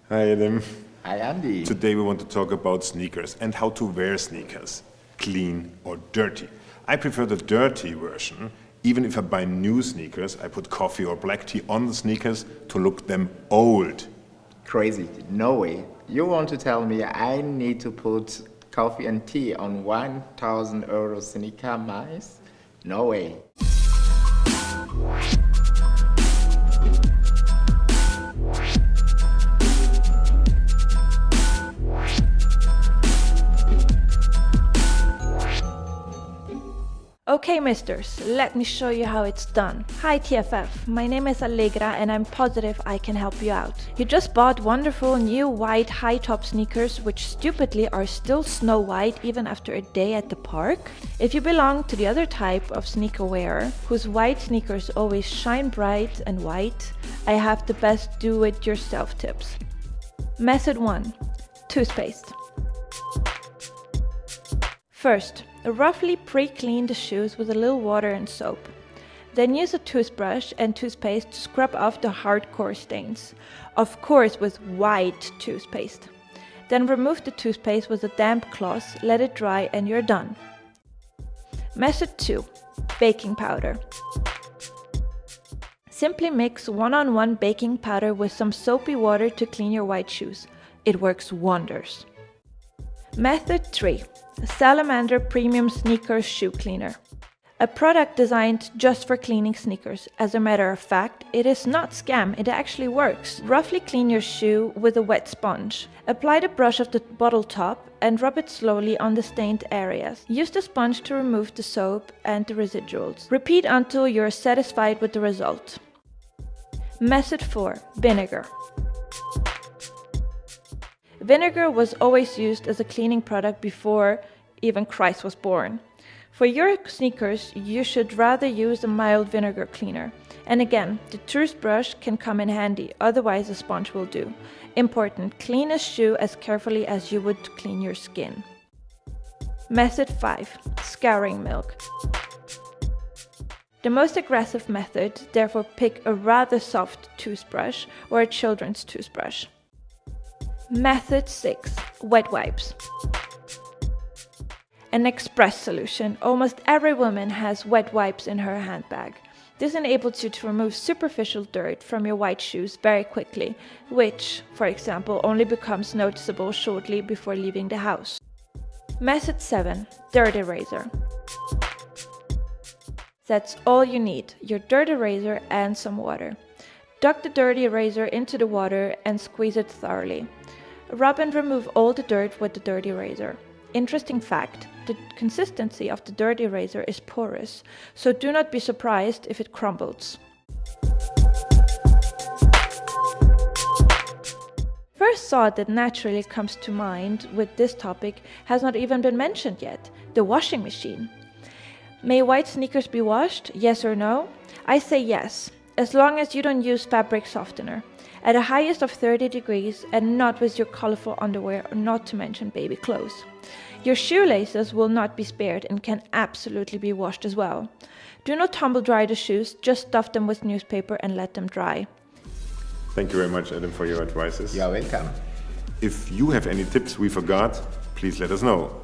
Hi Adam. Hi Andy. Today we want to talk about sneakers and how to wear sneakers, clean or dirty. I prefer the dirty version. Even if I buy new sneakers, I put coffee or black tea on the sneakers to look them old. Crazy, no way. You want to tell me I need to put coffee and tea on 1,000 euro sneaker mice? No way. Okay, misters, let me show you how it's done. Hi TFF, my name is Allegra and I'm positive I can help you out. You just bought wonderful new white high-top sneakers which stupidly are still snow white even after a day at the park. If you belong to the other type of sneaker wearer, whose white sneakers always shine bright and white, I have the best do-it-yourself tips. Method 1. Toothpaste. First, roughly pre-clean the shoes with a little water and soap. Then use a toothbrush and toothpaste to scrub off the hardcore stains, of course with white toothpaste. Then remove the toothpaste with a damp cloth, let it dry and you're done. Method 2. Baking powder. Simply mix 1-on-1 baking powder with some soapy water to clean your white shoes. It works wonders. Method 3. Salamander Premium Sneaker Shoe Cleaner. A product designed just for cleaning sneakers. As a matter of fact, it is not scam, it actually works. Roughly clean your shoe with a wet sponge. Apply the brush of the bottle top and rub it slowly on the stained areas. Use the sponge to remove the soap and the residuals. Repeat until you're satisfied with the result. Method 4. Vinegar. Vinegar was always used as a cleaning product before even Christ was born. For your sneakers, you should rather use a mild vinegar cleaner. And again, the toothbrush can come in handy, otherwise a sponge will do. Important, clean a shoe as carefully as you would clean your skin. Method 5. Scouring milk. The most aggressive method, therefore pick a rather soft toothbrush or a children's toothbrush. Method 6. Wet wipes. An express solution. Almost every woman has wet wipes in her handbag. This enables you to remove superficial dirt from your white shoes very quickly, which, for example, only becomes noticeable shortly before leaving the house. Method 7. Dirty razor. That's all you need, your dirty razor and some water. Dunk the dirty razor into the water and squeeze it thoroughly. Rub and remove all the dirt with the dirty razor. Interesting fact, the consistency of the dirty razor is porous, so do not be surprised if it crumbles. First thought that naturally comes to mind with this topic has not even been mentioned yet, the washing machine. May white sneakers be washed, yes or no? I say yes, as long as you don't use fabric softener. At a highest of 30 degrees and not with your colorful underwear, not to mention baby clothes. Your shoelaces will not be spared and can absolutely be washed as well. Do not tumble dry the shoes, just stuff them with newspaper and let them dry. Thank you very much, Adam, for your advices. You're welcome. If you have any tips we forgot, please let us know.